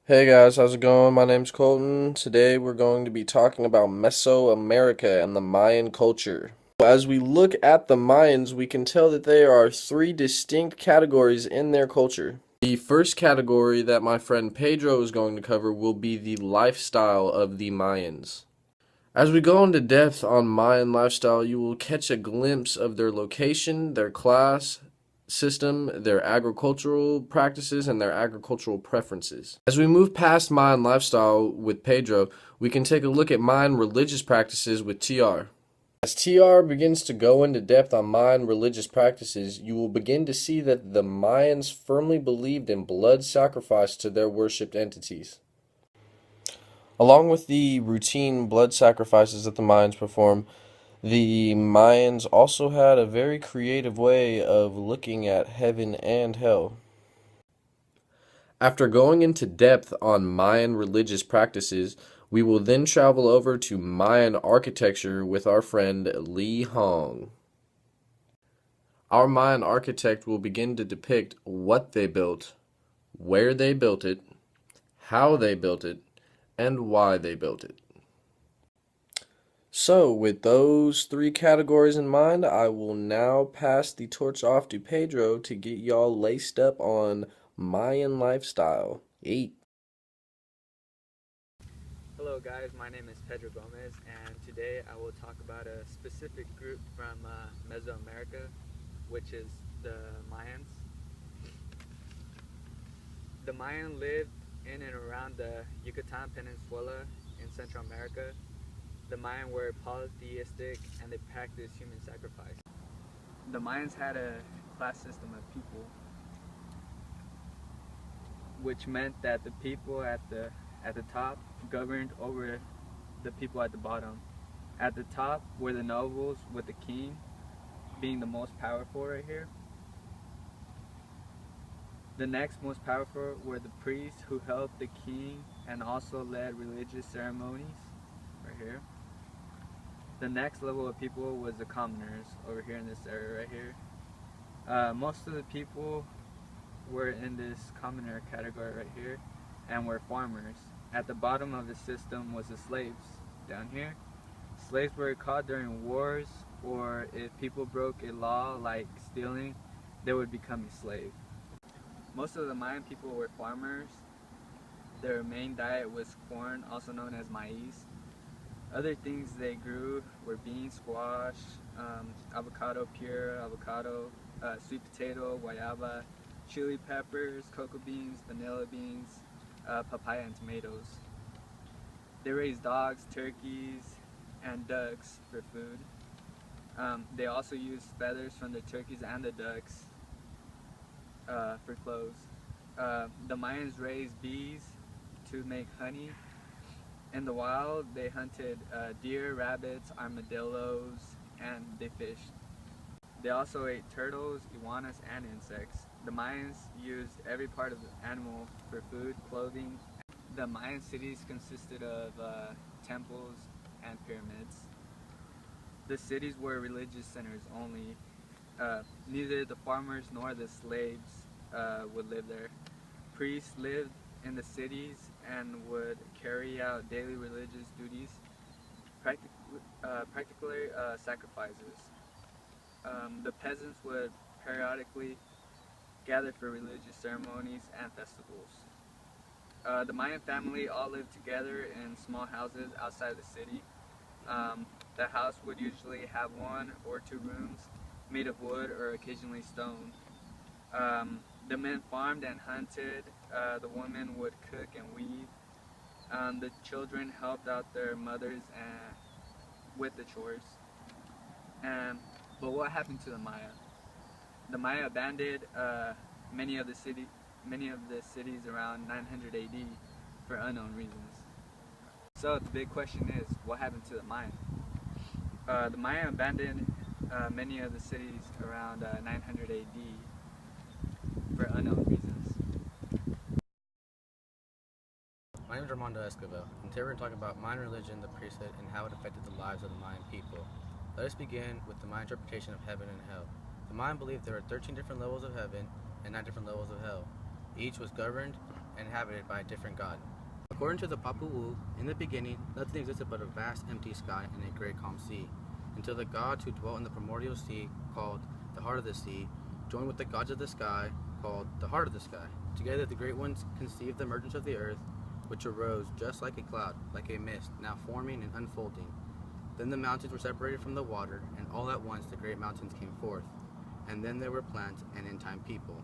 Hey guys, how's it going? My name's Colton. Today we're going to be talking about Mesoamerica and the Mayan culture. As we look at the Mayans, we can tell that there are three distinct categories in their culture. The first category that my friend Pedro is going to cover will be the lifestyle of the Mayans. As we go into depth on Mayan lifestyle, you will catch a glimpse of their location, their class system, their agricultural practices, and their agricultural preferences. As we move past Mayan lifestyle with Pedro, we can take a look at Mayan religious practices with TR. As TR begins to go into depth on Mayan religious practices, you will begin to see that the Mayans firmly believed in blood sacrifice to their worshipped entities. Along with the routine blood sacrifices that the Mayans perform, the Mayans also had a very creative way of looking at heaven and hell. After going into depth on Mayan religious practices, we will then travel over to Mayan architecture with our friend Li Hong. Our Mayan architect will begin to depict what they built, where they built it, how they built it, and why they built it. So, with those three categories in mind, I will now pass the torch off to Pedro to get y'all laced up on Mayan lifestyle. 8. Hello guys, my name is Pedro Gomez and today I will talk about a specific group from Mesoamerica, which is the Mayans. The Mayan lived in and around the Yucatan Peninsula in Central America. The Mayan were polytheistic and they practiced human sacrifice. The Mayans had a class system of people, which meant that the people at the top governed over the people at the bottom. At the top were the nobles, with the king being the most powerful right here. The next most powerful were the priests who helped the king and also led religious ceremonies right here. The next level of people was the commoners over here in this area right here. Most of the people were in this commoner category right here and were farmers. At the bottom of the system was the slaves down here. Slaves were caught during wars, or if people broke a law like stealing, they would become a slave. Most of the Mayan people were farmers. Their main diet was corn, also known as maize. Other things they grew were beans, squash, avocado, pure avocado, sweet potato, guayaba, chili peppers, cocoa beans, vanilla beans, papaya, and tomatoes. They raised dogs, turkeys, and ducks for food. They also used feathers from the turkeys and the ducks for clothes. The Mayans raised bees to make honey. In the wild, they hunted deer, rabbits, armadillos, and they fished. They also ate turtles, iguanas, and insects. The Mayans used every part of the animal for food, clothing. The Mayan cities consisted of temples and pyramids. The cities were religious centers only. Neither the farmers nor the slaves would live there. Priests lived in the cities and would carry out daily religious duties, practically sacrifices. The peasants would periodically gather for religious ceremonies and festivals. The Mayan family all lived together in small houses outside the city. The house would usually have one or two rooms made of wood or occasionally stone. The men farmed and hunted. The women would cook and weave. The children helped out their mothers with the chores. Um, but what happened to the Maya? The Maya abandoned many of the cities around 900 AD for unknown reasons. So the big question is, what happened to the Maya? The Maya abandoned many of the cities around 900 AD for unknown reasons. My name is Armando Escobar, and today we're going to talk about Mayan religion, the priesthood, and how it affected the lives of the Mayan people. Let us begin with the Mayan interpretation of heaven and hell. The Mayan believed there were 13 different levels of heaven and 9 different levels of hell. Each was governed inhabited by a different god. According to the Papu'u, in the beginning, nothing existed but a vast empty sky and a great calm sea, until the gods who dwelt in the primordial sea, called the heart of the sea, joined with the gods of the sky, called the heart of the sky. Together the great ones conceived the emergence of the earth, which arose just like a cloud, like a mist, now forming and unfolding. Then the mountains were separated from the water, and all at once the great mountains came forth. And then there were plants, and in time people.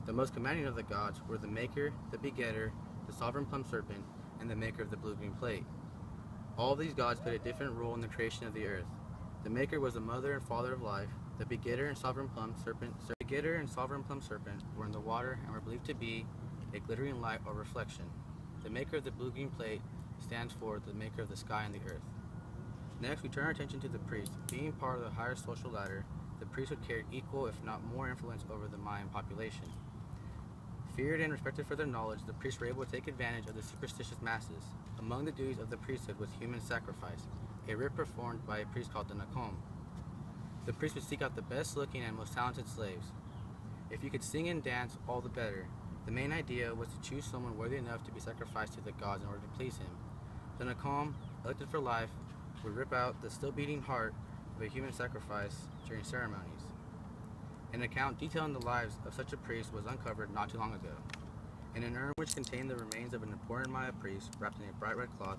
The most commanding of the gods were the Maker, the Begetter, the Sovereign Plum Serpent, and the Maker of the Blue-Green Plate. All these gods played a different role in the creation of the earth. The Maker was the mother and father of life. The Begetter and Sovereign Plum Serpent were in the water and were believed to be a glittering light or reflection. The Maker of the Blue-Green Plate stands for the Maker of the sky and the earth. Next, we turn our attention to the priest. Being part of the higher social ladder, the priesthood carried equal, if not more, influence over the Mayan population. Feared and respected for their knowledge, the priests were able to take advantage of the superstitious masses. Among the duties of the priesthood was human sacrifice, a rite performed by a priest called the Nakom. The priest would seek out the best-looking and most talented slaves. If you could sing and dance, all the better. The main idea was to choose someone worthy enough to be sacrificed to the gods in order to please him. The Nakom, elected for life, would rip out the still-beating heart of a human sacrifice during ceremonies. An account detailing the lives of such a priest was uncovered not too long ago. In an urn which contained the remains of an important Maya priest wrapped in a bright red cloth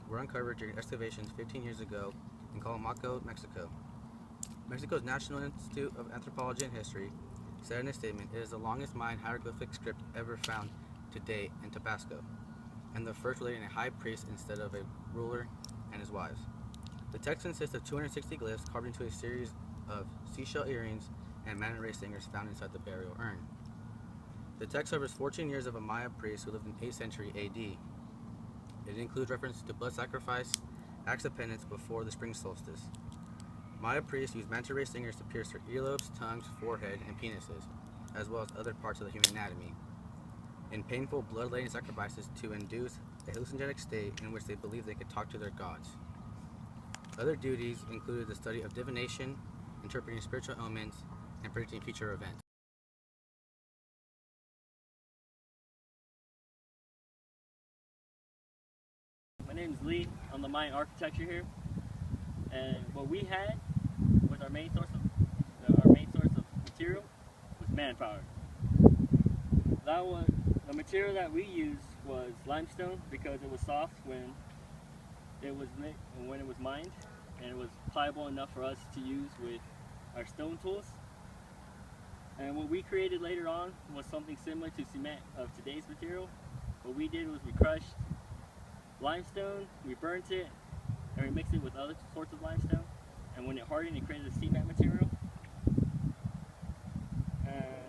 were uncovered during excavations 15 years ago in Calamaco, Mexico. Mexico's National Institute of Anthropology and History said in a statement, "It is the longest Mayan hieroglyphic script ever found to date in Tabasco, and the first relating a high priest instead of a ruler and his wives." The text consists of 260 glyphs carved into a series of seashell earrings and manta ray singers found inside the burial urn. The text covers 14 years of a Maya priest who lived in 8th century AD. It includes reference to blood sacrifice, acts of penance before the spring solstice. Maya priests used manta ray stingers to pierce their earlobes, tongues, forehead, and penises, as well as other parts of the human anatomy, in painful blood-letting sacrifices to induce a hallucinogenic state in which they believed they could talk to their gods. Other duties included the study of divination, interpreting spiritual omens, and predicting future events. My name is Lee. I'm the Mayan architecture here, and what we had was our main source of material was manpower. The material that we used was limestone because it was soft when it was mined, and it was pliable enough for us to use with our stone tools. And what we created later on was something similar to cement of today's material. What we did was we crushed limestone, we burnt it, and we mixed it with other sorts of limestone. And when it hardened, it created a cement material. And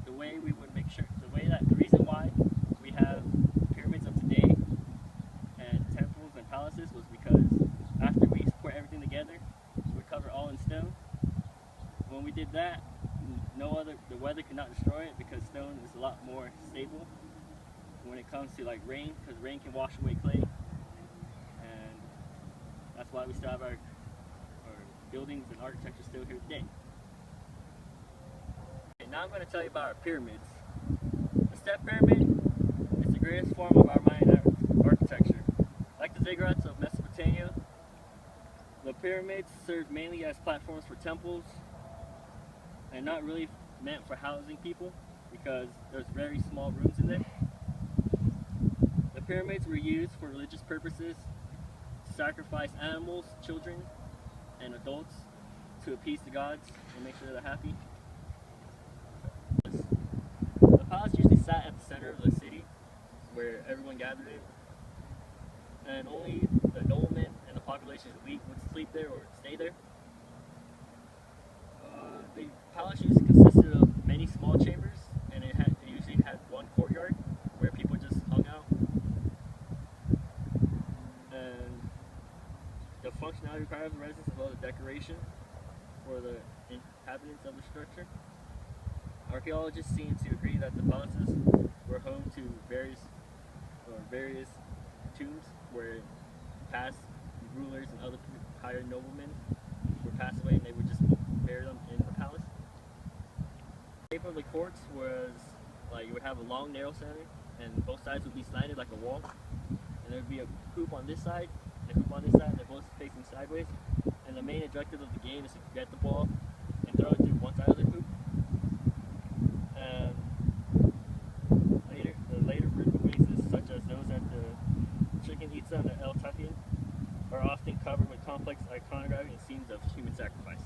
the reason why we have pyramids of today and temples and palaces was because after we put everything together, we cover all in stone. When we did that, the weather could not destroy it because stone is a lot more stable when it comes to like rain, because rain can wash away clay, and that's why we still have our buildings and architecture still here today. Okay, now I'm going to tell you about our pyramids. The step pyramid is the greatest form of our Mayan architecture. Like the ziggurats of Mesopotamia, the pyramids served mainly as platforms for temples and not really meant for housing people because there's very small rooms in there. The pyramids were used for religious purposes, to sacrifice animals, children, and adults to appease the gods and make sure they're happy. The palace usually sat at the center of the city where everyone gathered in, and only the noblemen and the population's elite would sleep there or stay there. The palace usually consisted of many small chambers, and it usually had one courtyard where people just hung out. And the functionality required of the residence as well as the decoration for the inhabitants of the structure. Archaeologists seem to agree that the palaces were home to various tombs where past rulers and other higher noblemen would pass away, and they would just bury them in the palace. The shape of the courts was like you would have a long narrow center, and both sides would be slanted like a wall, and there would be a hoop on this side and a hoop on this side, and they're both facing sideways. And the main objective of the game is to get the ball and throw it through one side of the hoop. And the later vertical races, such as those at the Chicken Itza and the El Tafian, are often covered with complex iconography and scenes of human sacrifice.